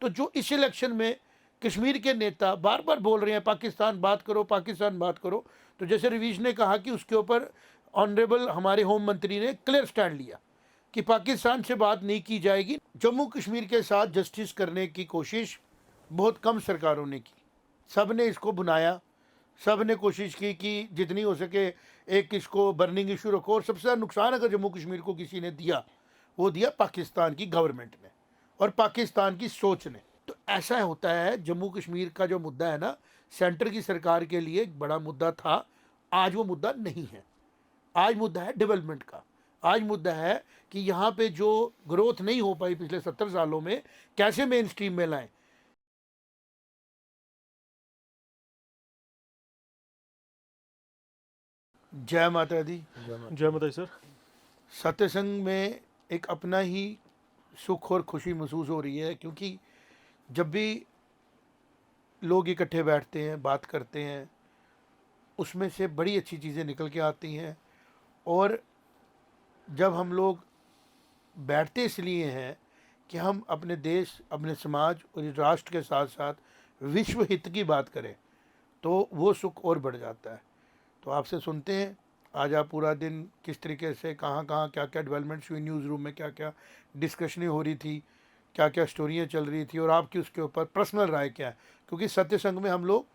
तो जो इस इलेक्शन में कश्मीर के नेता बार बार बोल रहे हैं पाकिस्तान बात करो, पाकिस्तान बात करो, तो जैसे रवीश ने कहा कि उसके ऊपर ऑनरेबल हमारे होम मंत्री ने क्लियर स्टैंड लिया कि पाकिस्तान से बात नहीं की जाएगी। जम्मू कश्मीर के साथ जस्टिस करने की कोशिश बहुत कम सरकारों ने की, सब ने इसको बुनाया, सब ने कोशिश की कि जितनी हो सके एक इसको बर्निंग इशू रखो। और सबसे ज़्यादा नुकसान अगर जम्मू कश्मीर को किसी ने दिया, वो दिया पाकिस्तान की गवर्नमेंट ने और पाकिस्तान की सोच ने। तो ऐसा होता है, जम्मू कश्मीर का जो मुद्दा है ना, सेंटर की सरकार के लिए एक बड़ा मुद्दा था, आज वो मुद्दा नहीं है। आज मुद्दा है डेवलपमेंट का। आज मुद्दा है कि यहाँ पे जो ग्रोथ नहीं हो पाई पिछले 70 सालों में, कैसे मेन स्ट्रीम में लाएं। जय माता दी। जय माता दी सर। सत्संग में एक अपना ही सुख और खुशी महसूस हो रही है, क्योंकि जब भी लोग इकट्ठे बैठते हैं, बात करते हैं, उसमें से बड़ी अच्छी चीज़ें निकल के आती हैं। और जब हम लोग बैठते इसलिए हैं कि हम अपने देश, अपने समाज और इस राष्ट्र के साथ साथ विश्व हित की बात करें, तो वो सुख और बढ़ जाता है। तो आपसे सुनते हैं आज आप पूरा दिन किस तरीके से, कहाँ कहाँ क्या क्या डेवलपमेंट्स हुई, न्यूज़ रूम में क्या क्या डिस्कशनें हो रही थी, क्या क्या स्टोरियाँ चल रही थी, और आपकी उसके ऊपर पर्सनल राय क्या है। क्योंकि सत्य संघ में हम लोग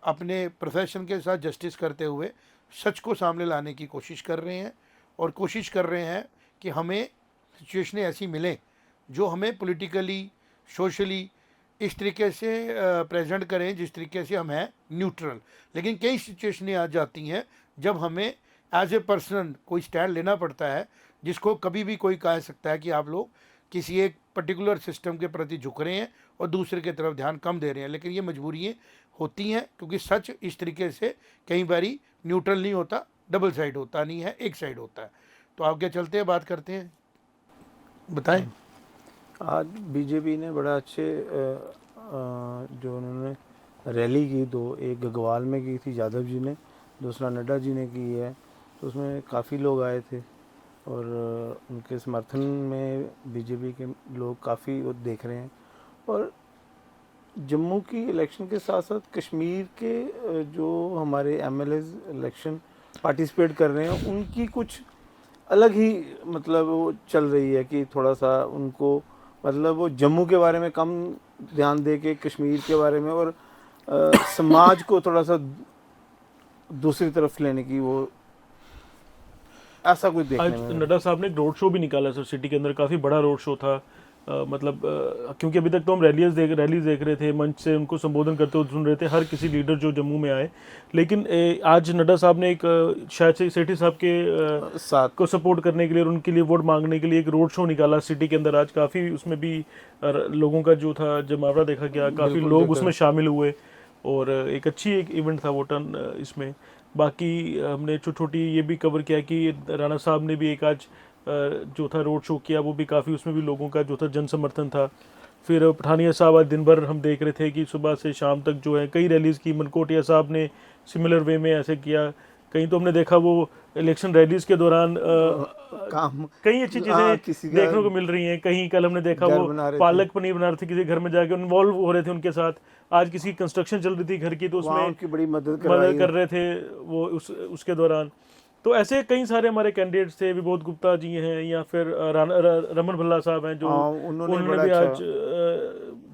अपने प्रोफेशन के साथ जस्टिस करते हुए सच को सामने लाने की कोशिश कर रहे हैं, और कोशिश कर रहे हैं कि हमें सिचुएशनें ऐसी मिलें जो हमें पॉलिटिकली, सोशली इस तरीके से प्रेजेंट करें जिस तरीके से हम हैं न्यूट्रल। लेकिन कई सिचुएशनें आ जाती हैं जब हमें एज ए पर्सन कोई स्टैंड लेना पड़ता है, जिसको कभी भी कोई कह सकता है कि आप लोग किसी एक पर्टिकुलर सिस्टम के प्रति झुक रहे हैं और दूसरे की तरफ ध्यान कम दे रहे हैं। लेकिन ये मजबूरियाँ होती हैं, क्योंकि सच इस तरीके से कई बारी न्यूट्रल नहीं होता, डबल साइड होता नहीं है, एक साइड होता है। तो आगे चलते हैं, बात करते हैं, बताएं। आज बीजेपी ने बड़ा अच्छे जो उन्होंने रैली की, दो, एक गगवाल में की थी यादव जी ने, दूसरा नड्डा जी ने की है, तो उसमें काफ़ी लोग आए थे और उनके समर्थन में बीजेपी के लोग काफ़ी देख रहे हैं। और जम्मू की इलेक्शन के साथ साथ कश्मीर के जो हमारे एमएलएज इलेक्शन पार्टिसिपेट कर रहे हैं, उनकी कुछ अलग ही मतलब वो चल रही है कि थोड़ा सा उनको मतलब वो जम्मू के बारे में कम ध्यान दे के कश्मीर के बारे में और समाज को थोड़ा सा दूसरी तरफ लेने की, वो ऐसा कुछ देखने आज में। नड्डा साहब ने एक रोड शो भी निकाला सर सिटी के अंदर, काफ़ी बड़ा रोड शो था। मतलब क्योंकि अभी तक तो हम रैलीज देख रहे थे, मंच से उनको संबोधन करते हुए सुन रहे थे हर किसी लीडर जो जम्मू में आए। लेकिन आज नड्डा साहब ने एक शायद से सेठी साहब के साथ को सपोर्ट करने के लिए और उनके लिए वोट मांगने के लिए एक रोड शो निकाला सिटी के अंदर। आज काफ़ी उसमें भी लोगों का जो था जमावड़ा देखा गया, काफ़ी लोग उसमें शामिल हुए और एक अच्छी एक इवेंट था वो टर्न इसमें। बाकी हमने छोटी ये भी कवर किया कि राणा साहब ने भी एक आज जो था रोड शो किया, वो भी काफ़ी, उसमें भी लोगों का जो था जन समर्थन था। फिर पठानिया साहब आज दिन भर हम देख रहे थे कि सुबह से शाम तक जो है कई रैलीज़ की। मनकोटिया साहब ने सिमिलर वे में ऐसे किया। कहीं तो हमने देखा वो इलेक्शन रैलीज़ के दौरान काम कई अच्छी चीज़ें देखने को मिल रही हैं। कहीं कल हमने देखा वो पालक पनीर बना रहे थे, किसी घर में जाके इन्वॉल्व हो रहे थे उनके साथ। आज किसी कंस्ट्रक्शन चल रही थी घर की, तो उसमें उनकी बड़ी मदद कर रहे थे वो उसके दौरान। तो ऐसे कई सारे हमारे कैंडिडेट्स थे, विबोध गुप्ता जी हैं या फिर रमन भल्ला साहब हैं जो उन्होंने भी आज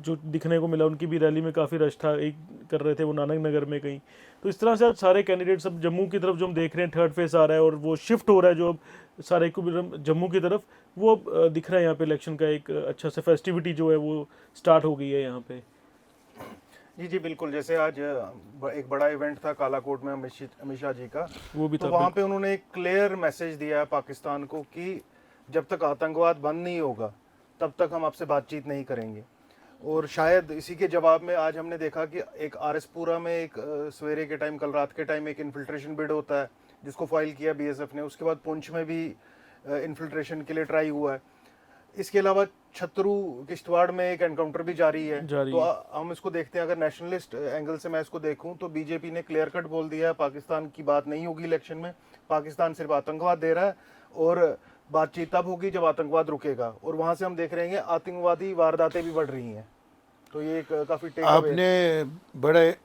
जो दिखने को मिला, उनकी भी रैली में काफ़ी रश था, एक कर रहे थे वो नानक नगर में कहीं। तो इस तरह से आज सारे कैंडिडेट्स अब जम्मू की तरफ जो हम देख रहे हैं, थर्ड फेज आ रहा है और वो शिफ्ट हो रहा है जो अब सारे को जम्मू की तरफ, वो दिख रहा है यहाँ पे इलेक्शन का एक अच्छा सा फेस्टिविटी जो है वो स्टार्ट हो गई है यहाँ पे। जी जी बिल्कुल। जैसे आज एक बड़ा इवेंट था कालाकोट में अमित शाह जी का, वो भी तो था। वहाँ पे उन्होंने एक क्लियर मैसेज दिया है पाकिस्तान को कि जब तक आतंकवाद बंद नहीं होगा तब तक हम आपसे बातचीत नहीं करेंगे। और शायद इसी के जवाब में आज हमने देखा कि एक आरएसपुरा में एक सवेरे के टाइम, कल रात के टाइम एक इन्फिल्ट्रेशन बिड होता है जिसको फाइल किया बीएसएफ ने। उसके बाद पुंछ में भी इन्फिल्ट्रेशन के लिए ट्राई हुआ है। इसके अलावा छतरू किश्तवाड़ में एक एनकाउंटर भी जारी है। तो हम इसको देखते हैं, अगर नेशनलिस्ट एंगल से मैं इसको देखूं तो बीजेपी ने क्लियर कट बोल दिया है पाकिस्तान की बात नहीं होगी इलेक्शन में, पाकिस्तान सिर्फ आतंकवाद दे रहा है और बातचीत तब होगी जब आतंकवाद रुकेगा। और वहां से हम देख रहे हैं आतंकवादी वारदातें भी बढ़ रही हैं। तो ये एक काफ़ी टेक आपने बड़े,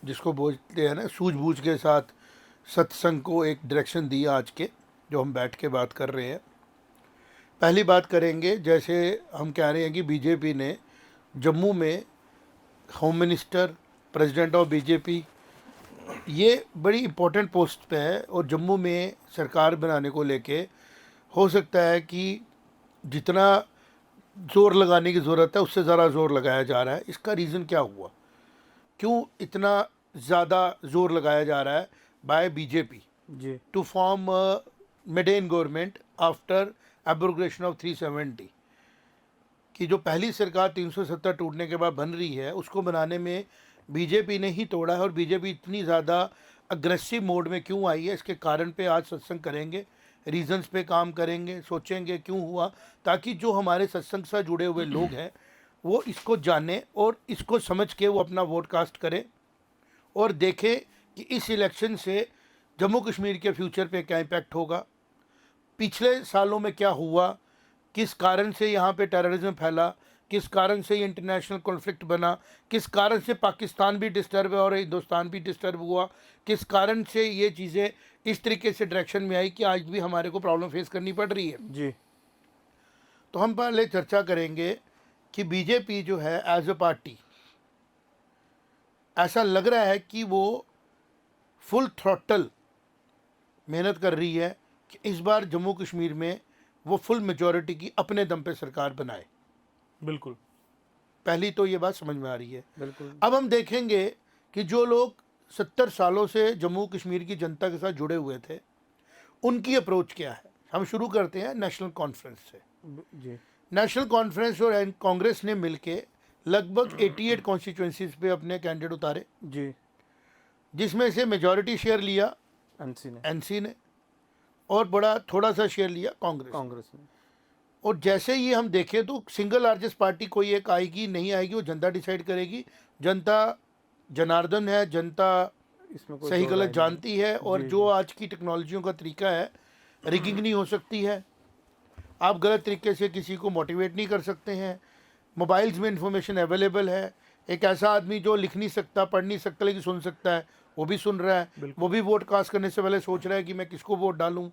जिसको बोलते हैं ना, सूझबूझ के साथ सत्संग को एक डायरेक्शन दी आज के, जो हम बैठ के बात कर रहे हैं। पहली बात करेंगे, जैसे हम कह रहे हैं कि बीजेपी ने जम्मू में home minister, president of BJP, ये बड़ी इम्पोर्टेंट पोस्ट पे है, और जम्मू में सरकार बनाने को लेके हो सकता है कि जितना ज़ोर लगाने की ज़रूरत है उससे ज़रा ज़ोर लगाया जा रहा है। इसका रीज़न क्या हुआ, क्यों इतना ज़्यादा ज़ोर लगाया जा रहा है by BJP G to form maiden government after abrogation of 370, कि जो पहली सरकार 370 टूटने के बाद बन रही है, उसको बनाने में बीजेपी ने ही तोड़ा है। और बीजेपी इतनी ज़्यादा अग्रेसिव मोड में क्यों आई है, इसके कारण पे आज सत्संग करेंगे, रीजंस पे काम करेंगे, सोचेंगे क्यों हुआ, ताकि जो हमारे सत्संग से जुड़े हुए लोग हैं वो इसको जाने और इसको समझ के वो अपना वोट कास्ट करें और देखें कि इस इलेक्शन से जम्मू कश्मीर के फ्यूचर पे क्या इम्पैक्ट होगा, पिछले सालों में क्या हुआ, किस कारण से यहाँ पे टेररिज्म फैला, किस कारण से ये इंटरनेशनल कॉन्फ्लिक्ट बना, किस कारण से पाकिस्तान भी डिस्टर्ब है और हिंदुस्तान भी डिस्टर्ब हुआ, किस कारण से ये चीज़ें इस तरीके से डायरेक्शन में आई कि आज भी हमारे को प्रॉब्लम फेस करनी पड़ रही है। जी तो हम पहले चर्चा करेंगे कि बीजेपी जो है एज अ पार्टी, ऐसा लग रहा है कि वो फुल थ्रॉटल मेहनत कर रही है कि इस बार जम्मू कश्मीर में वो फुल मेजॉरिटी की अपने दम पे सरकार बनाए। बिल्कुल। पहली तो ये बात समझ में आ रही है। बिल्कुल। अब हम देखेंगे कि जो लोग 70 सालों से जम्मू कश्मीर की जनता के साथ जुड़े हुए थे, उनकी अप्रोच क्या है। हम शुरू करते हैं नेशनल कॉन्फ्रेंस से। जी नेशनल कॉन्फ्रेंस और कांग्रेस ने मिलके लगभग 88 कॉन्स्टिट्यूंसीज पे अपने कैंडिडेट उतारे, जी जिसमें से मेजॉरिटी शेयर लिया एनसी ने और बड़ा थोड़ा सा शेयर लिया कांग्रेस ने। और जैसे ही हम देखें तो सिंगल लार्जेस्ट पार्टी कोई एक आएगी नहीं आएगी, वो जनता डिसाइड करेगी। जनता जनार्दन है, जनता इसमें कोई सही दो गलत राय नहीं। जानती है, और जी, जो आज की टेक्नोलॉजियों का तरीका है, रिगिंग नहीं हो सकती है, आप गलत तरीके से किसी को मोटिवेट नहीं कर सकते हैं। मोबाइल्स में इंफॉर्मेशन अवेलेबल है, एक ऐसा आदमी जो लिख नहीं सकता, पढ़ नहीं सकता, लेकिन सुन सकता है, वो भी सुन रहा है, वो भी वोट कास्ट करने से पहले सोच रहा है कि मैं किसको वोट डालूं।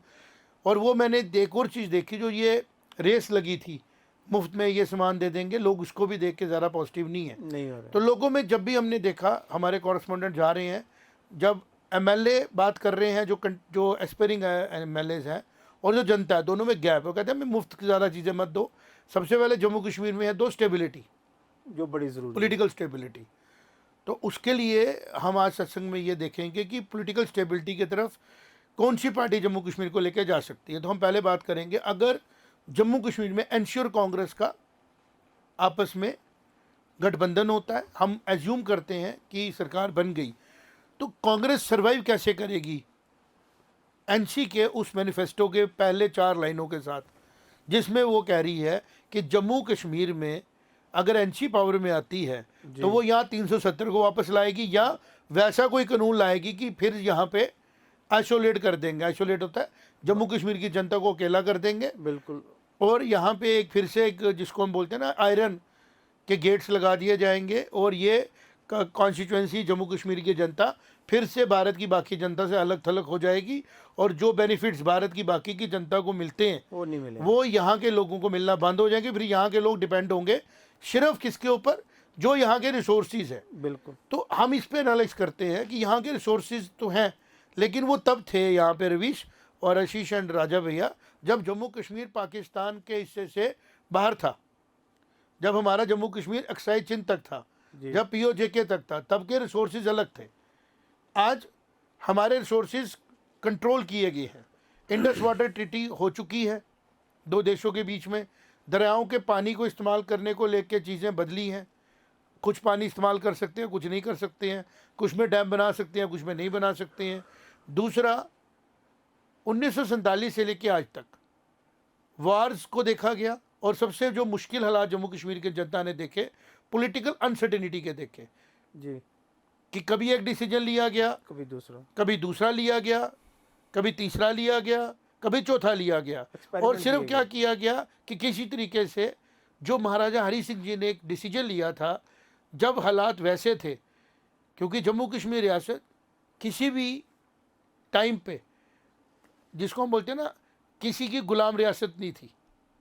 और वो मैंने एक और चीज़ देखी, जो ये रेस लगी थी मुफ्त में ये सामान दे देंगे, लोग उसको भी देख के ज़्यादा पॉजिटिव नहीं है। नहीं हो रहा तो लोगों में जब भी हमने देखा, हमारे कॉरेस्पॉन्डेंट जा रहे हैं, जब एमएलए बात कर रहे हैं, जो एस्पायरिंग एमएलएज हैं और जो जनता है, दोनों में गैप है। वो कहते हैं मैं मुफ्त की ज़्यादा चीज़ें मत दो। सबसे पहले जम्मू कश्मीर में है दो स्टेबिलिटी, जो बड़ी ज़रूरी पॉलिटिकल स्टेबिलिटी। तो उसके लिए हम आज सत्संग में ये देखेंगे कि पॉलिटिकल स्टेबिलिटी की तरफ कौन सी पार्टी जम्मू कश्मीर को लेकर जा सकती है। तो हम पहले बात करेंगे, अगर जम्मू कश्मीर में एनश्योर कांग्रेस का आपस में गठबंधन होता है, हम एज्यूम करते हैं कि सरकार बन गई, तो कांग्रेस सरवाइव कैसे करेगी एनसी के उस मैनिफेस्टो के पहले 4 लाइनों के साथ, जिसमें वो कह रही है कि जम्मू कश्मीर में अगर एनसी पावर में आती है तो वो यहाँ 370 को वापस लाएगी, या वैसा कोई कानून लाएगी कि फिर यहाँ पे आइसोलेट कर देंगे। आइसोलेट होता है जम्मू कश्मीर की जनता को अकेला कर देंगे, बिल्कुल। और यहाँ पे एक फिर से एक जिसको हम बोलते हैं ना आयरन के गेट्स लगा दिए जाएंगे, और ये कॉन्स्टिट्यूंसी जम्मू कश्मीर की जनता फिर से भारत की बाकी जनता से अलग थलग हो जाएगी, और जो बेनिफिट्स भारत की बाकी की जनता को मिलते हैं वो नहीं मिले, वो यहाँ के लोगों को मिलना बंद हो जाएंगे। फिर यहाँ के लोग डिपेंड होंगे सिर्फ किसके ऊपर, जो यहाँ के रिसोर्सेज है। बिल्कुल। तो हम इस पे एनालाइज करते हैं कि यहाँ के रिसोर्सेज तो हैं, लेकिन वो तब थे यहाँ पे रवीश और आशीष एंड राजा भैया, जब जम्मू कश्मीर पाकिस्तान के हिस्से से बाहर था, जब हमारा जम्मू कश्मीर अक्साई चिन्ह तक था, जब पीओजेके तक था, तब के रिसोर्सेज अलग थे। आज हमारे रिसोर्सेज कंट्रोल किए गए हैं। इंडस वाटर ट्रीटी हो चुकी है दो देशों के बीच में, दरियाओं के पानी को इस्तेमाल करने को लेकर चीज़ें बदली हैं। कुछ पानी इस्तेमाल कर सकते हैं, कुछ नहीं कर सकते हैं, कुछ में डैम बना सकते हैं, कुछ में नहीं बना सकते हैं। दूसरा, 1947 से लेकर आज तक वार्स को देखा गया, और सबसे जो मुश्किल हालात जम्मू कश्मीर के जनता ने देखे, पॉलिटिकल अनसर्टेनिटी के देखे, जी, कि कभी एक डिसीजन लिया गया, कभी दूसरा लिया गया, कभी तीसरा लिया गया, कभी चौथा लिया गया, और सिर्फ क्या किया गया कि किसी तरीके से जो महाराजा हरी सिंह जी ने एक डिसीजन लिया था जब हालात वैसे थे, क्योंकि जम्मू कश्मीर रियासत किसी भी टाइम पे, जिसको हम बोलते हैं ना, किसी की गुलाम रियासत नहीं थी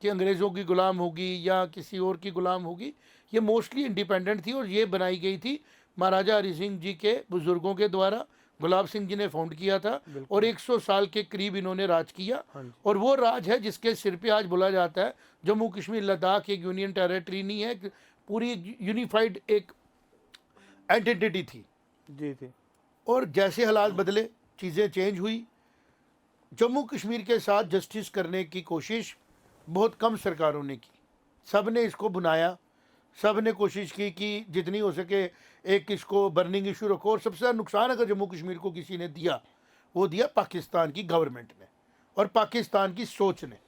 कि अंग्रेज़ों की गुलाम होगी या किसी और की गुलाम होगी। ये मोस्टली इंडिपेंडेंट थी और ये बनाई गई थी महाराजा हरी सिंह जी के बुज़ुर्गों के द्वारा। गुलाब सिंह जी ने फाउंड किया था और 100 साल के करीब इन्होंने राज किया। हाँ जी। और वो राज है जिसके सिर पे आज बोला जाता है जम्मू कश्मीर लद्दाख एक यूनियन टेरिटरी नहीं है, एक पूरी यूनिफाइड एक आइडेंटिटी थी। जी थी। और जैसे हालात बदले, चीज़ें चेंज हुई। जम्मू कश्मीर के साथ जस्टिस करने की कोशिश बहुत कम सरकारों ने की। सब ने इसको बुनाया, सब ने कोशिश की कि जितनी हो सके एक इसको बर्निंग इशू रखो। और सबसे ज़्यादा नुकसान अगर जम्मू कश्मीर को किसी ने दिया, वो दिया पाकिस्तान की गवर्नमेंट ने और पाकिस्तान की सोच ने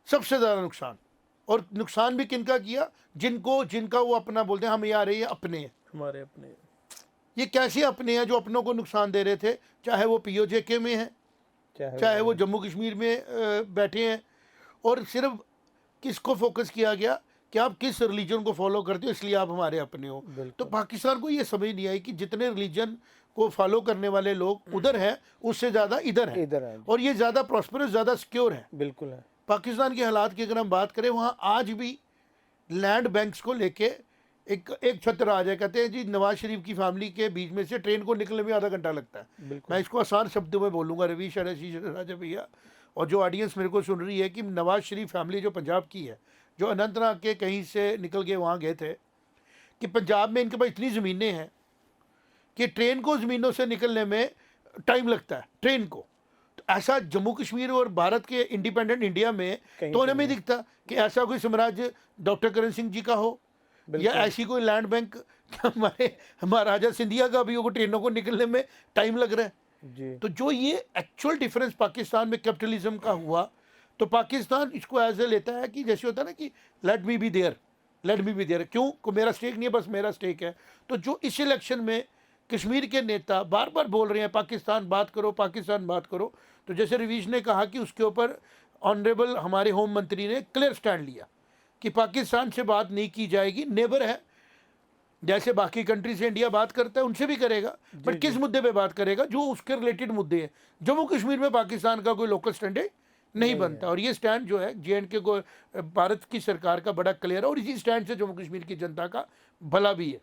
सबसे ज़्यादा नुकसान। और नुकसान भी किनका किया? जिनका वो अपना बोलते हैं हम यार ये अपने हैं। हमारे अपने। ये कैसे अपने हैं जो अपनों को नुकसान दे रहे थे, चाहे वो POJK में हैं, चाहे वो जम्मू कश्मीर में बैठे हैं। और सिर्फ किसको फोकस किया गया कि आप किस रिलीजन को फॉलो करते हो इसलिए आप हमारे अपने हो। तो पाकिस्तान को ये समझ नहीं आई कि जितने रिलीजन को फॉलो करने वाले लोग उधर हैं उससे ज़्यादा इधर है और ये ज़्यादा प्रॉस्परस, ज़्यादा सिक्योर है। बिल्कुल है। पाकिस्तान के हालात की अगर हम बात करें, वहाँ आज भी लैंड बैंक्स को लेके एक छत्र आ जाए। कहते हैं जी नवाज शरीफ की फैमिली के बीच में से ट्रेन को निकलने में आधा घंटा लगता है। मैं इसको आसान शब्दों में बोलूँगा रवीश राजा भैया, और जो ऑडियंस मेरे को सुन रही है, कि नवाज शरीफ फैमिली जो पंजाब की है, जो अनंतनाग के कहीं से निकल के वहाँ गए थे, कि पंजाब में इनके पास इतनी ज़मीनें हैं कि ट्रेन को ज़मीनों से निकलने में टाइम लगता है ट्रेन को। तो ऐसा जम्मू कश्मीर और भारत के इंडिपेंडेंट इंडिया में तो हमें दिखता कि ऐसा कोई साम्राज्य डॉक्टर करण सिंह जी का हो या ऐसी कोई लैंड बैंक हमारे महाराजा सिंधिया का भी हो, ट्रेनों को निकलने में टाइम लग रहा है जी। तो जो ये एक्चुअल डिफरेंस पाकिस्तान में कैपिटलिज्म का हुआ, तो पाकिस्तान इसको एज ए लेता है कि जैसे होता है ना कि लेट मी बी देयर, क्यों को मेरा स्टेक नहीं है, बस मेरा स्टेक है। तो जो इस इलेक्शन में कश्मीर के नेता बार बार बोल रहे हैं पाकिस्तान बात करो, पाकिस्तान बात करो, तो जैसे रवीश ने कहा कि उसके ऊपर ऑनरेबल हमारे होम मंत्री ने क्लियर स्टैंड लिया कि पाकिस्तान से बात नहीं की जाएगी, नेबर है, जैसे बाकी कंट्री से इंडिया बात करता है उनसे भी करेगा, बट किस मुद्दे पे बात करेगा? जो उसके रिलेटेड मुद्दे हैं। जम्मू कश्मीर में पाकिस्तान का कोई लोकल स्टैंड नहीं बनता। और ये स्टैंड जो है JNK को भारत की सरकार का बड़ा क्लियर है और इसी स्टैंड से जम्मू कश्मीर की जनता का भला भी है।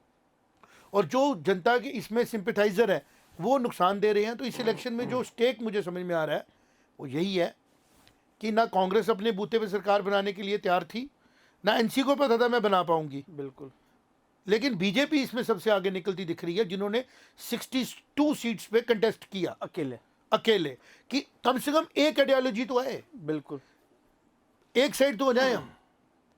और जो जनता के इसमें सिंपैथाइजर है वो नुकसान दे रहे हैं। तो इस इलेक्शन में जो स्टेक मुझे समझ में आ रहा है वो यही है कि ना कांग्रेस अपने बूते पे सरकार बनाने के लिए तैयार थी, ना NC को पता था मैं बना पाऊंगी, बिल्कुल। लेकिन बीजेपी इसमें सबसे आगे निकलती दिख रही है, जिन्होंने 62 सीट्स पे कंटेस्ट किया अकेले कि कम से कम एक आइडियोलॉजी तो है, बिल्कुल एक साइड तो हो जाए हम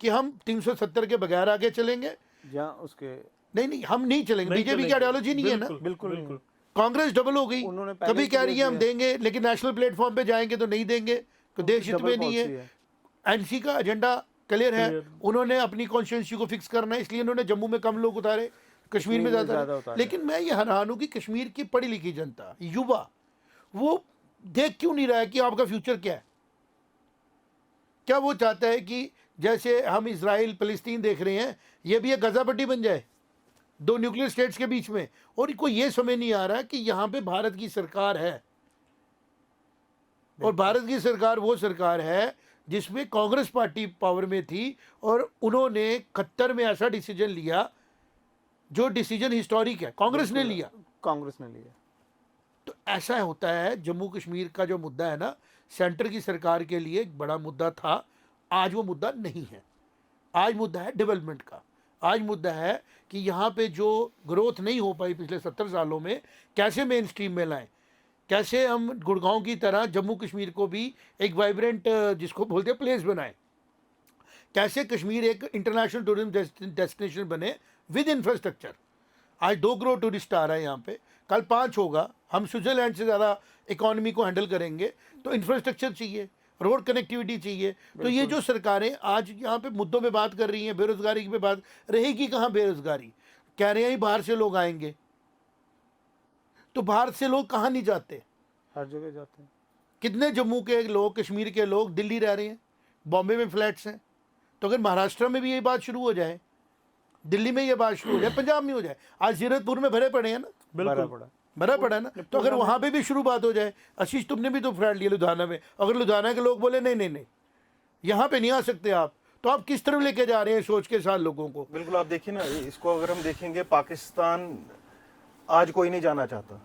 कि हम 370 के बगैर आगे चलेंगे। जहाँ उसके नहीं हम नहीं चलेंगे, बीजेपी की आइडियोलॉजी नहीं है ना। बिल्कुल कांग्रेस डबल हो गई, उन्होंने पहले कभी कह रही है हम देंगे, लेकिन नेशनल प्लेटफॉर्म पे जाएंगे तो नहीं देंगे, तो देश हित में नहीं है। NC का एजेंडा क्लियर है, उन्होंने अपनी कॉन्स्टिट्यूंसी को फिक्स करना है, इसलिए उन्होंने जम्मू में कम लोग उतारे, कश्मीर में ज़्यादा। लेकिन मैं ये हैरान हूँ कि कश्मीर की पढ़ी लिखी जनता, युवा, वो देख क्यों नहीं रहा है कि आपका फ्यूचर क्या है। क्या वो चाहता है कि जैसे हम इजराइल फ़लस्तीन देख रहे हैं, ये भी एक गजा पट्टी बन जाए दो न्यूक्लियर स्टेट्स के बीच में? और इनको ये समझ नहीं आ रहा कि यहाँ पे भारत की सरकार है, और भारत की सरकार वो सरकार है जिसमें कांग्रेस पार्टी पावर में थी, और उन्होंने 71 में ऐसा डिसीजन लिया जो डिसीजन हिस्टोरिक है, कांग्रेस ने लिया। तो ऐसा होता है, जम्मू कश्मीर का जो मुद्दा है ना, सेंटर की सरकार के लिए एक बड़ा मुद्दा था, आज वो मुद्दा नहीं है। आज मुद्दा है डेवलपमेंट का, आज मुद्दा है कि यहाँ पे जो ग्रोथ नहीं हो पाई पिछले 70 सालों में, कैसे मेन स्ट्रीम में लाएं, कैसे हम गुड़गांव की तरह जम्मू कश्मीर को भी एक वाइब्रेंट जिसको बोलते हैं प्लेस बनाएं, कैसे कश्मीर एक इंटरनेशनल टूरिज्म डेस्टिनेशन बने विद इंफ्रास्ट्रक्चर। आज 2 करोड़ टूरिस्ट आ रहा है यहाँ पे, कल 5 होगा, हम स्विट्जरलैंड से ज़्यादा इकोनॉमी को हैंडल करेंगे, तो इंफ्रास्ट्रक्चर चाहिए, रोड कनेक्टिविटी चाहिए। तो ये जो सरकारें आज यहाँ पे मुद्दों पे बात कर रही हैं, बेरोजगारी पे बात रहेगी कहाँ बेरोजगारी? कह रहे हैं ही बाहर से लोग आएंगे, तो बाहर से लोग कहाँ नहीं जाते, हर जगह जाते हैं। कितने जम्मू के लोग, कश्मीर के लोग दिल्ली रह रहे हैं, बॉम्बे में फ्लैट्स हैं, तो अगर महाराष्ट्र में भी ये बात शुरू हो जाए, दिल्ली में ये बात शुरू हो जाए, पंजाब में हो जाए, आज जीरतपुर में भरे पड़े हैं ना, भरा पड़ा। भरा पड़ा है ना, तो अगर वहाँ पे भी शुरू बात हो जाए, आशीष तुमने भी तो फ्लैट लिया लुधियाना में, अगर लुधियाना के लोग बोले नहीं नहीं नहीं यहाँ पे नहीं आ सकते आप, तो आप किस तरफ लेके जा रहे हैं सोच के साथ लोगों को? बिल्कुल, आप देखिए ना, इसको अगर हम देखेंगे, पाकिस्तान आज कोई नहीं जाना चाहता।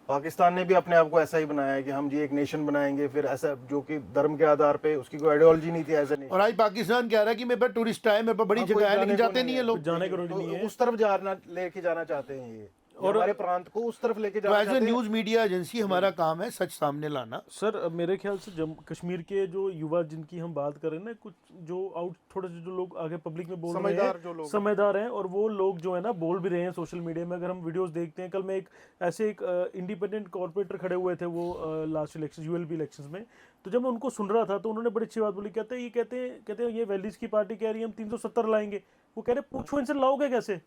पाकिस्तान ने भी अपने आप को ऐसा ही बनाया है कि हम जी एक नेशन बनाएंगे, फिर ऐसा जो कि धर्म के आधार पे, उसकी कोई आइडियोलॉजी नहीं थी एज ए नेशन। और आज पाकिस्तान कह रहा है कि मेरे पास टूरिस्ट आए, मेरे पास बड़ी जगह है, लेकिन जाते नहीं है लोग। जाने का रूट तो नहीं है। उस तरफ जाना, लेके जाना चाहते हैं ये, और हमारे प्रांत को उस तरफ लेके तो जाना एज ए चाहते हैं। न्यूज मीडिया एजेंसी हमारा काम है सच सामने लाना। सर मेरे ख्याल से जम्मू कश्मीर के जो युवा जिनकी हम बात कर रहे हैं ना, कुछ जो आउट थोड़े से जो लोग आगे पब्लिक में बोल रहे समझदार जो हैं, लोग समझदार हैं, और वो लोग जो है ना बोल भी रहे हैं सोशल मीडिया में। अगर हम वीडियोस देखते हैं, कल मैं एक इंडिपेंडेंट कॉर्पोरेटर खड़े हुए थे वो लास्ट इलेक्शन यूएलपी इलेक्शंस में, तो जब मैं उनको सुन रहा था तो उन्होंने बड़ी अच्छी बात बोली। कहते हैं ये वैलीज की पार्टी कह रही है हम 370 लाएंगे। वो कह रहे पूछो इनसे लाओगे कैसे,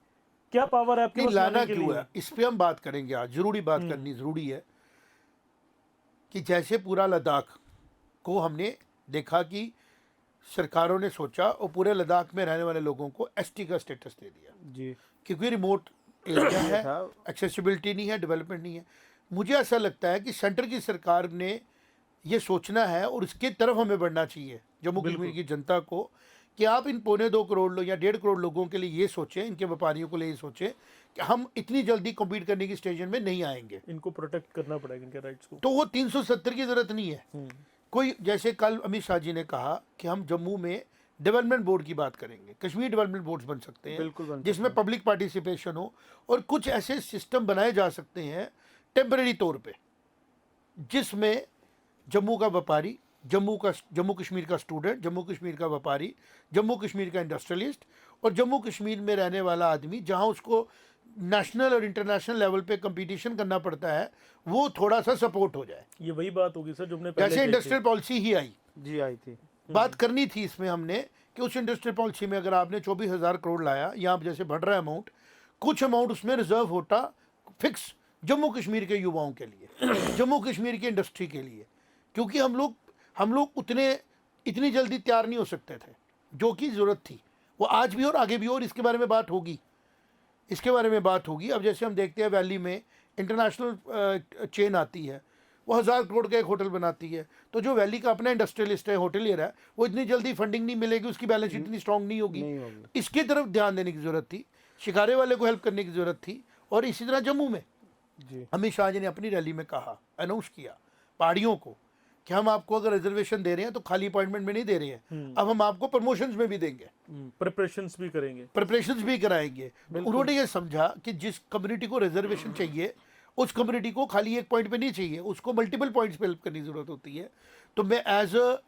क्या पावर है आपके नहीं पास लाना लाने के क्यों लिए? है, इस पे हम बात करेंगे आज, जरूरी बात करनी जरूरी है कि जैसे पूरा लद्दाख को हमने देखा कि सरकारों ने सोचा और पूरे लद्दाख में रहने वाले लोगों को एसटी का स्टेटस दे दिया, जी क्योंकि रिमोट एरिया है, था। एक्सेसिबिलिटी नहीं है, डेवलपमेंट नहीं है। मुझे ऐसा लगता है कि सेंटर की सरकार ने ये सोचना है और इसके तरफ हमें बढ़ना चाहिए, जम्मू कश्मीर की जनता को, कि आप इन 1.25 करोड़ लोग या 1.5 करोड़ लोगों के लिए ये सोचें, इनके व्यापारियों के लिए ये सोचें कि हम इतनी जल्दी कम्पीट करने की स्टेज में नहीं आएंगे, इनको प्रोटेक्ट करना पड़ेगा इनके राइट्स को। तो वो 370 की जरूरत नहीं है। कोई जैसे कल अमित शाह जी ने कहा कि हम जम्मू में डेवलपमेंट बोर्ड की बात करेंगे, कश्मीर डेवलपमेंट बोर्ड्स बन सकते बिल्कुल बन हैं जिसमें पब्लिक पार्टिसिपेशन हो, और कुछ ऐसे सिस्टम बनाए जा सकते हैं टेम्परेरी तौर पे, जिसमें जम्मू का व्यापारी, जम्मू कश्मीर का स्टूडेंट, जम्मू कश्मीर का व्यापारी, जम्मू कश्मीर का इंडस्ट्रियलिस्ट और जम्मू कश्मीर में रहने वाला आदमी, जहां उसको नेशनल और इंटरनेशनल लेवल पे कंपटीशन करना पड़ता है, वो थोड़ा सा सपोर्ट हो जाए। ये वही बात होगी सर जो हमने पहले जैसे कही थी। इंडस्ट्रियल पॉलिसी ही आई, जी आई थी। बात करनी थी इसमें हमने कि उस इंडस्ट्रियल पॉलिसी में अगर आपने 24,000 करोड़ लाया, या आप जैसे बढ़ रहा है अमाउंट, कुछ अमाउंट उसमें रिजर्व होता फिक्स जम्मू कश्मीर के युवाओं के लिए, जम्मू कश्मीर की इंडस्ट्री के लिए, क्योंकि हम लोग इतनी जल्दी तैयार नहीं हो सकते थे, जो कि ज़रूरत थी। वो आज भी और आगे भी, और इसके बारे में बात होगी, इसके बारे में बात होगी। अब जैसे हम देखते हैं वैली में इंटरनेशनल चेन आती है, वो 1000 करोड़ का एक होटल बनाती है, तो जो वैली का अपना इंडस्ट्रियलिस्ट है, होटलियर है, वो इतनी जल्दी फंडिंग नहीं मिलेगी, उसकी बैलेंस शीट इतनी स्ट्रांग नहीं होगी। इसकी तरफ ध्यान देने की ज़रूरत थी, शिकारे वाले को हेल्प करने की ज़रूरत थी। और इसी तरह जम्मू में जी अमित शाह जी ने अपनी रैली में कहा, अनाउंस किया पहाड़ियों को कि हम आपको अगर रिजर्वेशन दे रहे हैं तो खाली अपॉइंटमेंट में नहीं दे रहे हैं, अब हम आपको प्रमोशंस में भी देंगे, प्रिपरेशंस भी करेंगे, प्रिपरेशंस भी कराएंगे। उन्होंने ये समझा कि जिस कम्युनिटी को रिजर्वेशन चाहिए, उस कम्युनिटी को खाली एक पॉइंट पे नहीं चाहिए, उसको मल्टीपल पॉइंट्स पे हेल्प करने की ज़रूरत होती है। तो मैं एज अ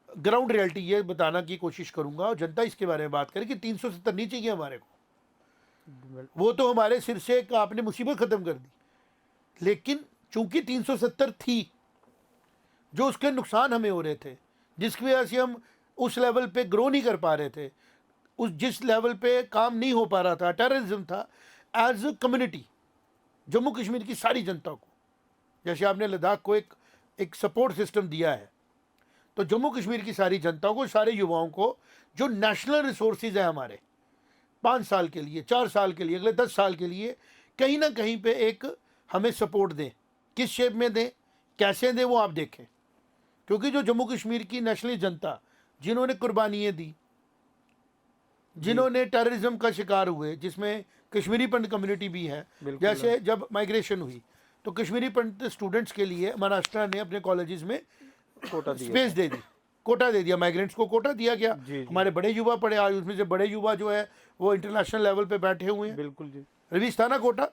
ग्राउंड रियलिटी ये बताना की कोशिश करूंगा, और जनता इसके बारे में बात करे कि 370 नहीं चाहिए हमारे को, वो तो हमारे सिर से एक आपने मुसीबत ख़त्म कर दी, लेकिन चूंकि 370 थी, जो उसके नुकसान हमें हो रहे थे, जिसकी वजह से हम उस लेवल पे ग्रो नहीं कर पा रहे थे, उस जिस लेवल पे काम नहीं हो पा रहा था, टेररिज्म था, as a community Jammu Kashmir की सारी जनता को, जैसे आपने लद्दाख को एक सपोर्ट सिस्टम दिया है, तो जम्मू कश्मीर की सारी जनता को, सारे युवाओं को, जो नेशनल रिसोर्सेज है हमारे 5 साल के लिए, 4 साल के लिए, अगले 10 साल के लिए, कहीं ना कहीं पे एक हमें सपोर्ट दें। किस शेप में दें, कैसे दें, वो आप देखें, क्योंकि जो जम्मू कश्मीर की नेशनल जनता, जिन्होंने कुर्बानियाँ दी, जिन्होंने टेररिज्म का शिकार हुए, जिसमें कश्मीरी पंडित कम्युनिटी भी है, जैसे जब माइग्रेशन हुई तो कश्मीरी पंडित स्टूडेंट्स के लिए महाराष्ट्र ने अपने कॉलेजेस में कोटा दिया, स्पेस दे दी, कोटा दे दिया, माइग्रेंट्स को कोटा दिया गया। हमारे बड़े युवा पढ़े, आज उसमें से बड़े युवा जो है वो इंटरनेशनल लेवल पे बैठे हुए हैं। बिल्कुल जी। रवीश था ना कोटा,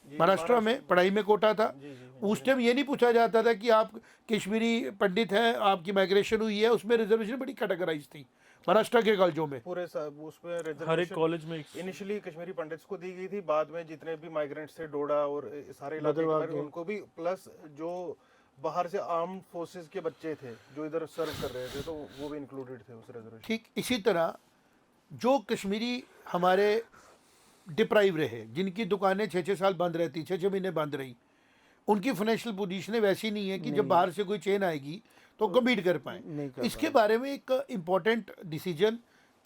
महाराष्ट्र में पढ़ाई में कोटा था। उस टाइम ये नहीं पूछा जाता था कि आप कश्मीरी पंडित हैं, आपकी माइग्रेशन हुई है, उसमें रिजर्वेशन बड़ी कैटेगराइज थी महाराष्ट्र के कॉलेजों में, पूरे उसमें हर एक कॉलेज में इनिशियली कश्मीरी पंडित्स को दी गई थी, बाद में जितने भी माइग्रेंट्स थे डोडा और सारे इलाके के, उनको भी, प्लस जो बाहर से आर्म फोर्सेस के बच्चे थे जो इधर सर्व कर रहे थे, तो वो भी इंक्लूडेड थे उस रिजर्वेशन। ठीक इसी तरह जो कश्मीरी हमारे डिप्राइव रहे, जिनकी दुकानें 6-6 साल बंद रहती, 6-6 महीने बंद रही, उनकी फाइनेंशियल पोजीशन वैसी नहीं है कि जब बाहर से कोई चेन आएगी तो कम्पीट कर पाए। इसके बारे में एक इम्पॉर्टेंट डिसीजन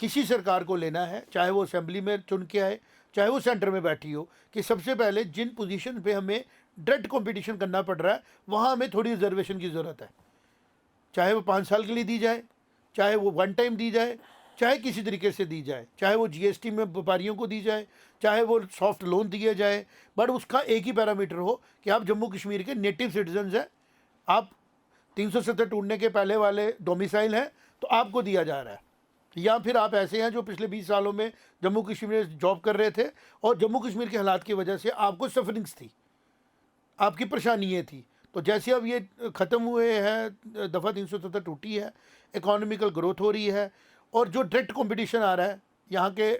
किसी सरकार को लेना है, चाहे वो असेंबली में चुन के आए, चाहे वो सेंटर में बैठी हो, कि सबसे पहले जिन पोजीशन पे हमें डायरेक्ट कंपटीशन करना पड़ रहा है वहाँ हमें थोड़ी रिजर्वेशन की ज़रूरत है। चाहे वो 5 साल के लिए दी जाए, चाहे वो वन टाइम दी जाए, चाहे किसी तरीके से दी जाए, चाहे वो जीएसटी में व्यापारियों को दी जाए, चाहे वो सॉफ्ट लोन दिया जाए, बट उसका एक ही पैरामीटर हो कि आप जम्मू कश्मीर के नेटिव सिटीजन्स हैं, आप 370 टूटने के पहले वाले डोमिसाइल हैं तो आपको दिया जा रहा है, या फिर आप ऐसे हैं जो पिछले 20 सालों में जम्मू कश्मीर में जॉब कर रहे थे और जम्मू कश्मीर के हालात की वजह से आपको सफरिंग्स थी, आपकी परेशानियाँ थी। तो जैसे अब ये ख़त्म हुए हैं, दफ़ा 370 टूटी है, इकोनॉमिकल ग्रोथ हो रही है, और जो डायरेक्ट कंपटीशन आ रहा है यहाँ के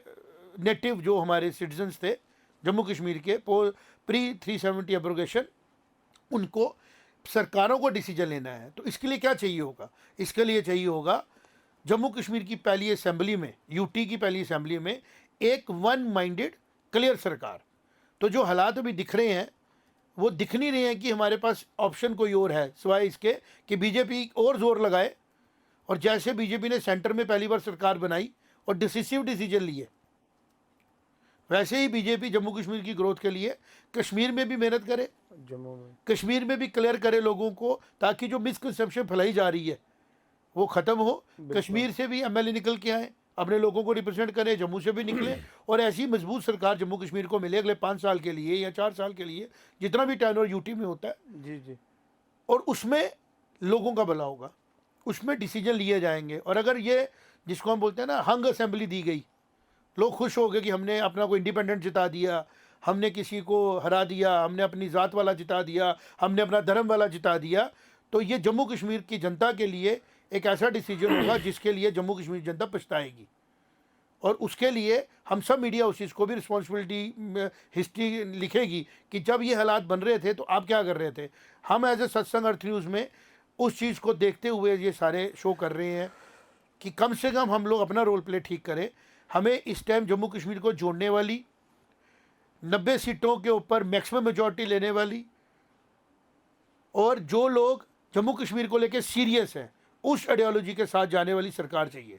नेटिव जो हमारे सिटीजन्स थे जम्मू कश्मीर के प्री 370 एब्रोगेशन, उनको सरकारों को डिसीजन लेना है। तो इसके लिए क्या चाहिए होगा? इसके लिए चाहिए होगा जम्मू कश्मीर की पहली असेंबली में, यूटी की पहली असेंबली में एक वन माइंडेड क्लियर सरकार। तो जो हालात अभी दिख रहे हैं वो दिख नहीं रहे हैं कि हमारे पास ऑप्शन कोई और है सिवाय इसके कि बीजेपी और जोर लगाए, और जैसे बीजेपी ने सेंटर में पहली बार सरकार बनाई और डिसिसिव डिसीजन लिए, वैसे ही बीजेपी जम्मू कश्मीर की ग्रोथ के लिए कश्मीर में भी मेहनत करे, जम्मू में कश्मीर में भी क्लियर करे लोगों को, ताकि जो मिसकंसेप्शन फैलाई जा रही है वो ख़त्म हो। कश्मीर से भी एमएलए निकल के आए, अपने लोगों को रिप्रेजेंट करें, जम्मू से भी निकले, और ऐसी मजबूत सरकार जम्मू कश्मीर को मिले अगले 5 साल के लिए या 4 साल के लिए, जितना भी टेन्योर यूटी में होता है, जी जी, और उसमें लोगों का भला होगा, उसमें डिसीजन लिए जाएंगे। और अगर ये जिसको हम बोलते हैं ना हंग असेंबली दी गई, लोग खुश हो गए कि हमने अपना को इंडिपेंडेंट जिता दिया, हमने किसी को हरा दिया, हमने अपनी ज़ात वाला जिता दिया, हमने अपना धर्म वाला जिता दिया, तो ये जम्मू कश्मीर की जनता के लिए एक ऐसा डिसीजन होगा जिसके लिए जम्मू कश्मीर जनता पछताएगी। और उसके लिए हम सब मीडिया उस चीज़ को भी रिस्पॉन्सिबिलिटी हिस्ट्री लिखेगी कि जब ये हालात बन रहे थे तो आप क्या कर रहे थे। हम एज ए सत्संग अर्थ न्यूज़ में उस चीज़ को देखते हुए ये सारे शो कर रहे हैं कि कम से कम हम लोग अपना रोल प्ले ठीक करें। हमें इस टाइम जम्मू कश्मीर को जोड़ने वाली 90 सीटों के ऊपर मैक्सिमम मेजॉरिटी लेने वाली, और जो लोग जम्मू कश्मीर को लेकर सीरियस हैं उस आइडियोलॉजी के साथ जाने वाली सरकार चाहिए।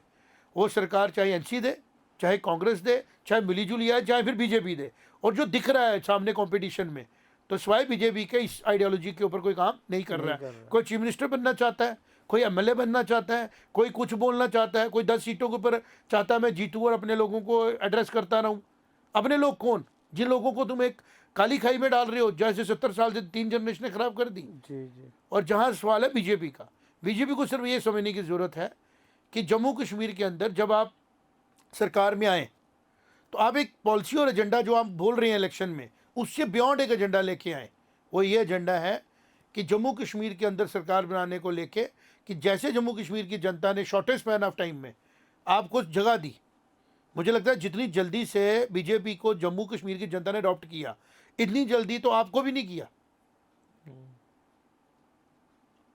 वो सरकार चाहे एनसी दे, चाहे कांग्रेस दे, चाहे मिलीजुली आए, चाहे फिर बीजेपी दे। और जो दिख रहा है सामने कंपटीशन में, तो सिवाय बीजेपी के इस आइडियोलॉजी के ऊपर कोई काम नहीं कर रहा है। कोई चीफ मिनिस्टर बनना चाहता है, कोई एमएलए बनना चाहता है, कोई कुछ बोलना चाहता है, कोई 10 सीटों के ऊपर चाहता है मैं जीतूँ और अपने लोगों को एड्रेस करता रहूँ। अपने लोग कौन? जिन लोगों को तुम एक काली खाई में डाल रहे हो, जैसे 70 साल से 3 जनरेशनें खराब कर दी। जी जी, और जहाँ सवाल है बीजेपी का, बीजेपी को सिर्फ ये समझने की ज़रूरत है कि जम्मू कश्मीर के अंदर जब आप सरकार में आए तो आप एक पॉलिसी और एजेंडा जो आप बोल रहे हैं इलेक्शन में, उससे बियॉन्ड एक एजेंडा लेके आए। वो ये एजेंडा है कि जम्मू कश्मीर के अंदर सरकार बनाने को लेके, कि जैसे जम्मू कश्मीर की जनता ने शॉर्टेस्ट स्पैन ऑफ टाइम में आपको जगह दी, मुझे लगता है जितनी जल्दी से बीजेपी को जम्मू कश्मीर की जनता ने अडॉप्ट किया, इतनी जल्दी तो आपको भी नहीं किया।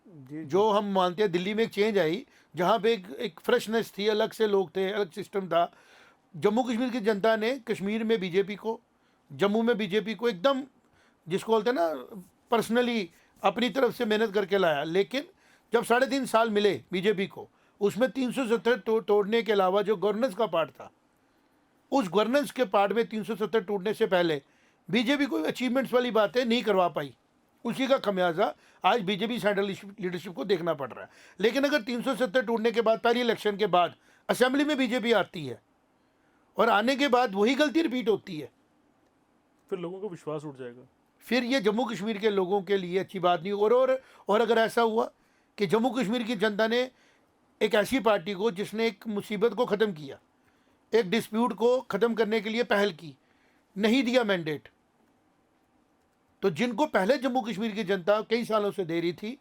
जी जो हम मानते हैं दिल्ली में एक चेंज आई, जहाँ पे एक फ्रेशनेस थी, अलग से लोग थे, अलग सिस्टम था। जम्मू कश्मीर की जनता ने कश्मीर में बीजेपी को, जम्मू में बीजेपी को एकदम, जिसको बोलते हैं ना, पर्सनली अपनी तरफ से मेहनत करके लाया। लेकिन जब 3.5 साल मिले बीजेपी को, उसमें 370 तोड़ने के अलावा जो गवर्नेंस का पार्ट था, उस गवर्नेंस के पार्ट में 370 टूटने से पहले बीजेपी कोई अचीवमेंट्स वाली बातें नहीं करवा पाई। उसी का खमियाजा आज बीजेपी सेंट्रल लीडरशिप को देखना पड़ रहा है। लेकिन अगर 370 टूटने के बाद, पहली इलेक्शन के बाद असेंबली में बीजेपी आती है और आने के बाद वही गलती रिपीट होती है, फिर लोगों का विश्वास उठ जाएगा। फिर ये जम्मू कश्मीर के लोगों के लिए अच्छी बात नहीं। और अगर ऐसा हुआ कि जम्मू कश्मीर की जनता ने एक ऐसी पार्टी को जिसने एक मुसीबत को ख़त्म किया, एक डिस्प्यूट को ख़त्म करने के लिए पहल की, नहीं दिया मैंडेट, तो जिनको पहले जम्मू कश्मीर की जनता कई सालों से दे रही थी,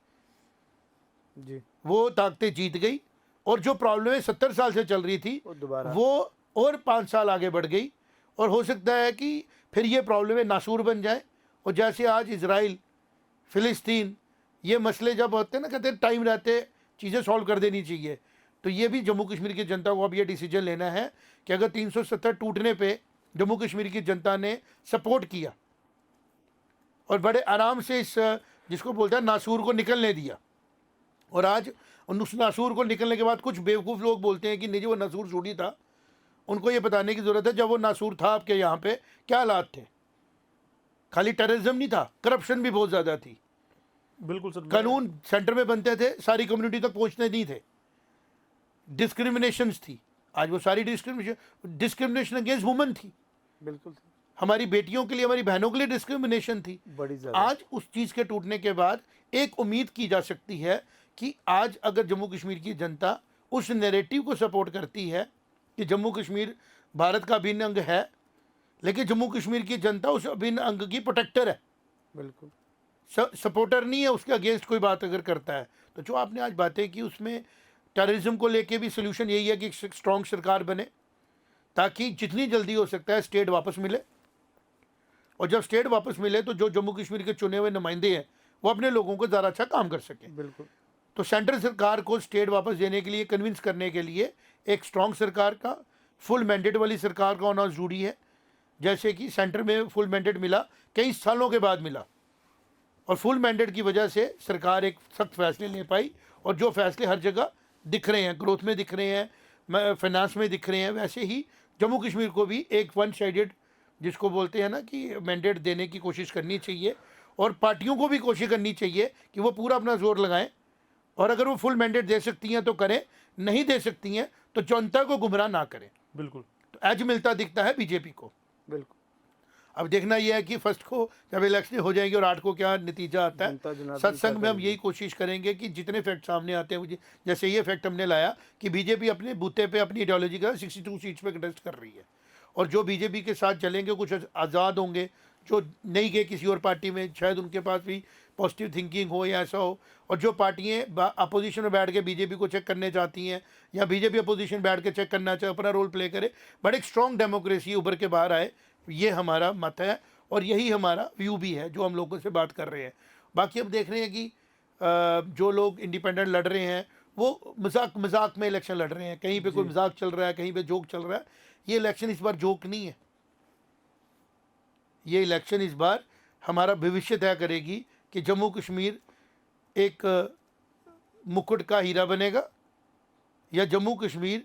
जी, वो ताकतें जीत गई, और जो प्रॉब्लमें 70 साल से चल रही थी वो दोबारा वो और 5 साल आगे बढ़ गई। और हो सकता है कि फिर ये प्रॉब्लमें नासूर बन जाए। और जैसे आज इजराइल, फ़िलिस्तीन, ये मसले जब होते हैं ना, कहते हैं टाइम रहते चीज़ें सॉल्व कर देनी चाहिए। तो ये भी जम्मू कश्मीर की जनता को अब ये डिसीजन लेना है कि अगर 370 टूटने पे जम्मू कश्मीर की जनता ने सपोर्ट किया और बड़े आराम से इस जिसको बोलते हैं नासूर को निकलने दिया, और आज उस नासूर को निकलने के बाद कुछ बेवकूफ़ लोग बोलते हैं कि नहीं जी वो नासूर छोड़ी था, उनको ये बताने की ज़रूरत है जब वो नासूर था आपके यहाँ पे क्या हालात थे। खाली टेररिज्म नहीं था, करप्शन भी बहुत ज़्यादा थी। बिल्कुल सर। कानून सेंटर में बनते थे, सारी कम्युनिटी तक पहुंचने नहीं थे, डिस्क्रिमिनेशंस थी। आज वो सारी डिस्क्रिमिनेशन अगेंस्ट वुमेन थी, बिल्कुल हमारी बेटियों के लिए, हमारी बहनों के लिए डिस्क्रिमिनेशन थी। बड़ी ज़्यादा। आज उस चीज़ के टूटने के बाद एक उम्मीद की जा सकती है कि आज अगर जम्मू कश्मीर की जनता उस नैरेटिव को सपोर्ट करती है कि जम्मू कश्मीर भारत का अभिन्न अंग है, लेकिन जम्मू कश्मीर की जनता उस अभिन्न अंग की प्रोटेक्टर है, बिल्कुल सपोर्टर नहीं है, उसके अगेंस्ट कोई बात अगर करता है। तो जो आपने आज बातें की उसमें टेररिज्म को लेके भी सोल्यूशन यही है कि स्ट्रॉन्ग सरकार बने, ताकि जितनी जल्दी हो सकता है स्टेट वापस मिले। और जब स्टेट वापस मिले तो जो जम्मू कश्मीर के चुने हुए नुमाइंदे हैं वो अपने लोगों को ज़्यादा अच्छा काम कर सकें। बिल्कुल। तो सेंट्रल सरकार को स्टेट वापस देने के लिए, कन्विंस करने के लिए एक स्ट्रॉन्ग सरकार का, फुल मैंडेट वाली सरकार का होना ज़रूरी है। जैसे कि सेंटर में फुल मैंडेट मिला, कई सालों के बाद मिला, और फुल मैंडेट की वजह से सरकार एक सख्त फैसले ले पाई, और जो फैसले हर जगह दिख रहे हैं, ग्रोथ में दिख रहे हैं, फाइनेंस में दिख रहे हैं, वैसे ही जम्मू कश्मीर को भी एक वन साइडेड, जिसको बोलते हैं ना, कि मैंडेट देने की कोशिश करनी चाहिए। और पार्टियों को भी कोशिश करनी चाहिए कि वो पूरा अपना जोर लगाएं, और अगर वो फुल मैंडेट दे सकती हैं तो करें, नहीं दे सकती हैं तो जनता को गुमराह ना करें। बिल्कुल। तो एज मिलता दिखता है बीजेपी को। बिल्कुल। अब देखना यह है कि फर्स्ट को जब इलेक्शन हो जाएगी और 8 को क्या नतीजा आता जनता है। जनार्दन सत्संग में हम चाहता है। यही कोशिश करेंगे कि जितने फैक्ट सामने आते हैं, मुझे जैसे ये फैक्ट हमने लाया कि बीजेपी अपने बूते पे अपनी आइडियोलॉजी का 62 सीट्स पे कंटेस्ट कर रही है, और जो बीजेपी के साथ चलेंगे कुछ आज़ाद होंगे, जो नहीं गए किसी और पार्टी में, शायद उनके पास भी पॉजिटिव थिंकिंग हो या ऐसा हो। और जो पार्टियाँ अपोजिशन में बैठ के बीजेपी को चेक करने चाहती हैं, या बीजेपी अपोजिशन बैठ के चेक करना चाहे, अपना रोल प्ले करे, बट एक स्ट्रॉन्ग डेमोक्रेसी उभर के बाहर आए, ये हमारा मत है, और यही हमारा व्यू भी है जो हम लोगों से बात कर रहे हैं। बाकी हम देख रहे हैं कि जो लोग इंडिपेंडेंट लड़ रहे हैं वो मजाक में इलेक्शन लड़ रहे हैं, कहीं पे कोई मजाक चल रहा है, कहीं पे जोक चल रहा है। ये इलेक्शन इस बार जोक नहीं है, ये इलेक्शन इस बार हमारा भविष्य तय करेगी कि जम्मू कश्मीर एक मुकुट का हीरा बनेगा, या जम्मू कश्मीर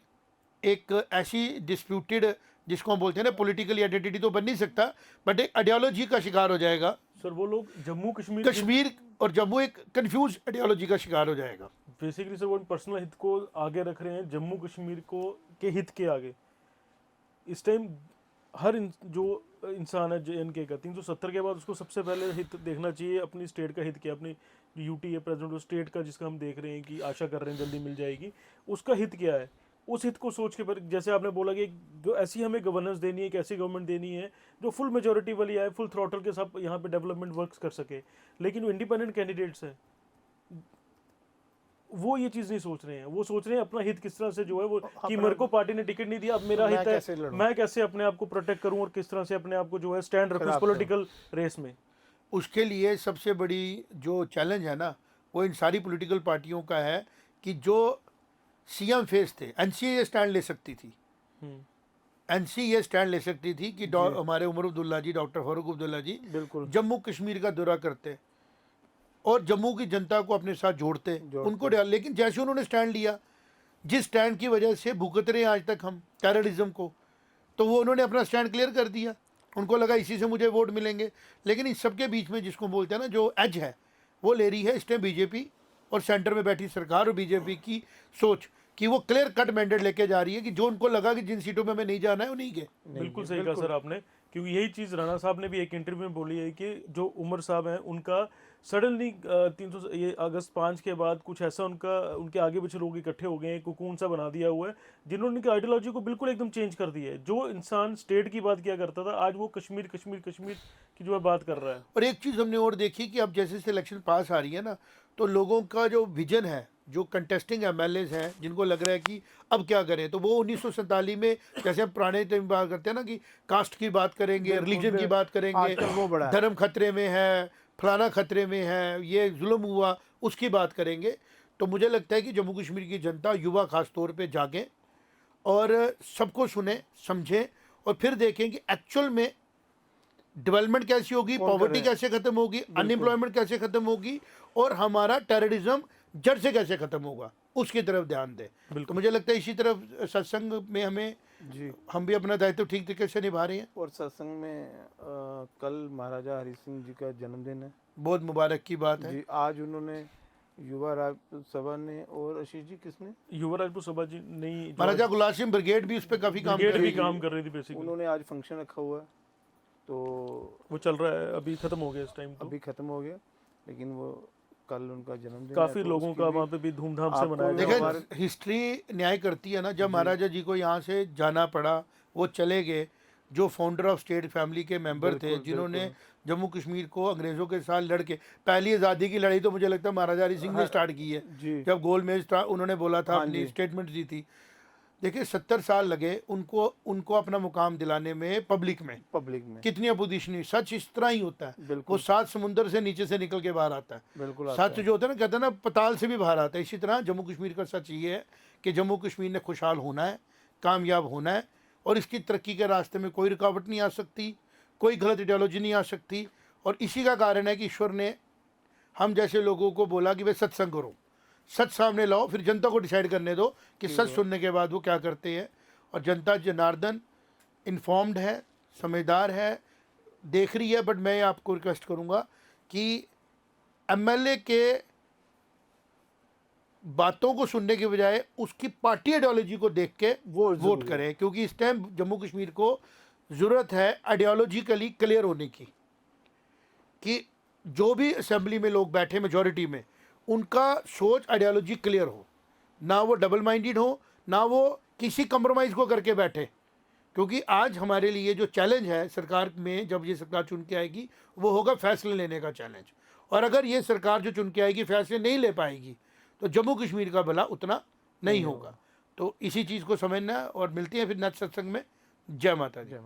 एक ऐसी डिस्प्यूटेड, जिसको हम बोलते हैं ना, पॉलिटिकल आइडेंटिटी तो बन नहीं सकता, बट एक आइडियोलॉजी का शिकार हो जाएगा। सर वो लोग जम्मू कश्मीर और जम्मू एक कंफ्यूज आइडियोलॉजी का शिकार हो जाएगा। बेसिकली सर वो पर्सनल हित को आगे रख रहे हैं, जम्मू कश्मीर को के हित के आगे। इस टाइम हर जो इंसान है JNK का 370 के बाद उसको सबसे पहले हित देखना चाहिए, अपनी स्टेट का हित क्या, अपनी यूटी है प्रेसिडेंट स्टेट का, जिसका हम देख रहे हैं कि आशा कर रहे हैं जल्दी मिल जाएगी, उसका हित क्या है। उस हित को सोच के पर जैसे आपने बोला कि ऐसी हमें गवर्नेंस देनी है, एक ऐसी गवर्नमेंट देनी है जो फुल मेजोरिटी वाली आए, फुल थ्रॉटल के साथ यहाँ पे डेवलपमेंट वर्क्स कर सके। लेकिन वो इंडिपेंडेंट कैंडिडेट्स हैं, वो ये चीज़ नहीं सोच रहे हैं। वो सोच रहे हैं अपना हित किस तरह से जो है वो, कि मेरे को पार्टी ने टिकट नहीं दिया, अब मेरा हित है, मैं कैसे अपने आप को प्रोटेक्ट करूं और किस तरह से अपने आप को जो है स्टैंड रखूं पॉलिटिकल रेस में। उसके लिए सबसे बड़ी जो चैलेंज है ना, वो इन सारी पॉलिटिकल पार्टियों का है कि जो CM फेस थे, NC ये स्टैंड ले सकती थी, NC ये स्टैंड ले सकती थी कि हमारे उमर अब्दुल्ला जी, डॉक्टर फारूक अब्दुल्ला जी बिल्कुल जम्मू कश्मीर का दौरा करते और जम्मू की जनता को अपने साथ जोड़ते उनको। लेकिन जैसे उन्होंने स्टैंड लिया, जिस स्टैंड की वजह से भुगत रहे हैं आज तक हम टेररिज्म को, तो वो उन्होंने अपना स्टैंड क्लियर कर दिया, उनको लगा इसी से मुझे वोट मिलेंगे। लेकिन इस सब के बीच में जिसको बोलते हैं ना, जो एज है वो ले रही है इस टाइम बीजेपी और सेंटर में बैठी सरकार, और बीजेपी की सोच कि वो क्लियर कट मैंडेट लेके जा रही है कि जो उनको लगा कि जिन सीटों में हमें नहीं जाना है वो नहीं गए। बिल्कुल सही कहा सर आपने, क्योंकि यही चीज़ राणा साहब ने भी एक इंटरव्यू में बोली है कि जो उमर साहब हैं उनका सडनली 300 ये अगस्त 5 के बाद कुछ ऐसा उनके आगे पीछे लोग इकट्ठे हो गए हैं, कुकून सा बना दिया हुआ है, जिन्होंने उनकी आइडियोलॉजी को बिल्कुल एकदम चेंज कर दिया है। जो इंसान स्टेट की बात किया करता था, आज वो कश्मीर कश्मीर कश्मीर की जो है बात कर रहा है। और एक चीज़ हमने और देखी कि अब जैसे सिलेक्शन पास आ रही है ना, तो लोगों का जो विजन है, जो कंटेस्टिंग MLAs हैं, जिनको लग रहा है कि अब क्या करें, तो वो 1947 में जैसे हम पुराने टाइम बात करते हैं ना कि कास्ट की बात करेंगे, रिलीजन की बात करेंगे, धर्म खतरे में है, फलाना खतरे में है, ये जुल्म हुआ, उसकी बात करेंगे। तो मुझे लगता है कि जम्मू कश्मीर की जनता, युवा खास तौर पे जागें और सबको सुने, समझें, और फिर देखें कि एक्चुअल में डेवलपमेंट कैसी होगी, पॉवर्टी कैसे ख़त्म होगी, अनएम्प्लॉयमेंट कैसे ख़त्म होगी, और हमारा टेररिज्म जड़ से कैसे ख़त्म होगा, उसकी तरफ ध्यान दें। तो मुझे लगता है इसी तरफ सत्संग में हमें जी। हम भी अपना दायित्व ठीक तरीके से निभा रहे हैं। और सत्संग में कल महाराजा हरि सिंह जी का जन्मदिन है बहुत मुबारक की बात है। जी। आज उन्होंने युवा राजपूत सभा ने और आशीष जी किसने युवा राजपूत सभा जी नहीं, महाराजा गुलाब सिंह ब्रिगेड भी उस पर काफी काम ब्रिगेड कर भी रही है। काम कर रही थी बेसिकली। उन्होंने आज फंक्शन रखा हुआ है, तो वो चल रहा है, अभी खत्म हो गया इस टाइम तो। अभी खत्म हो गया, लेकिन वो कल उनका जन्मदिन काफी है, तो लोगों उसकी का भी वहाँ पे भी धूमधाम से आपको मनाया गया। देखिए हिस्ट्री न्याय करती है ना, जब महाराजा जी को यहाँ से जाना पड़ा, वो चले गए, जो फाउंडर ऑफ स्टेट फैमिली के मेंबर थे, बिल्कुल, जिन्होंने जम्मू कश्मीर को अंग्रेजों के साथ लड़के, पहली आज़ादी की लड़ाई तो मुझे लगता है महाराजा हरि सिंह ने स्टार्ट की है। जी। जब गोलमेज उन्होंने बोला था, हाँ अपनी जी। स्टेटमेंट दी थी। देखिए 70 साल लगे उनको अपना मुकाम दिलाने में, पब्लिक में पब्लिक में कितनी अपोजिशन हुई। सच इस तरह ही होता है, बिल्कुल। वो 7 समुंदर से नीचे से निकल के बाहर आता है। बिल्कुल आता सच जो होता है ना, कहते हैं ना पताल से भी बाहर आता है। इसी तरह जम्मू कश्मीर का सच ये है कि जम्मू कश्मीर ने खुशहाल होना है, कामयाब होना है, और इसकी तरक्की के रास्ते में कोई रुकावट नहीं आ सकती, कोई गलत आइडियोलॉजी नहीं आ सकती। और इसी का कारण है कि ईश्वर ने हम जैसे लोगों को बोला कि भाई सत्संग करो, सच सामने लाओ, फिर जनता को डिसाइड करने दो कि सच सुनने के बाद वो क्या करते हैं। और जनता जनार्दन इन्फॉर्म्ड है, समझदार है, देख रही है। बट मैं आपको रिक्वेस्ट करूंगा कि एमएलए के बातों को सुनने के बजाय उसकी पार्टी आइडियोलॉजी को देख के वोट करें, क्योंकि इस टाइम जम्मू कश्मीर को ज़रूरत है आइडियोलॉजिकली क्लियर होने की, कि जो भी असेंबली में लोग बैठे मेजॉरिटी में, उनका सोच आइडियोलॉजी क्लियर हो, ना वो डबल माइंडेड हो, ना वो किसी कंप्रोमाइज़ को करके बैठे। क्योंकि आज हमारे लिए जो चैलेंज है सरकार में, जब ये सरकार चुन के आएगी, वो होगा फैसले लेने का चैलेंज। और अगर ये सरकार जो चुन के आएगी फैसले नहीं ले पाएगी, तो जम्मू कश्मीर का भला उतना नहीं होगा। तो इसी चीज़ को समझना है। और मिलते हैं फिर नेक्स्ट सत्संग में। जय माता दी।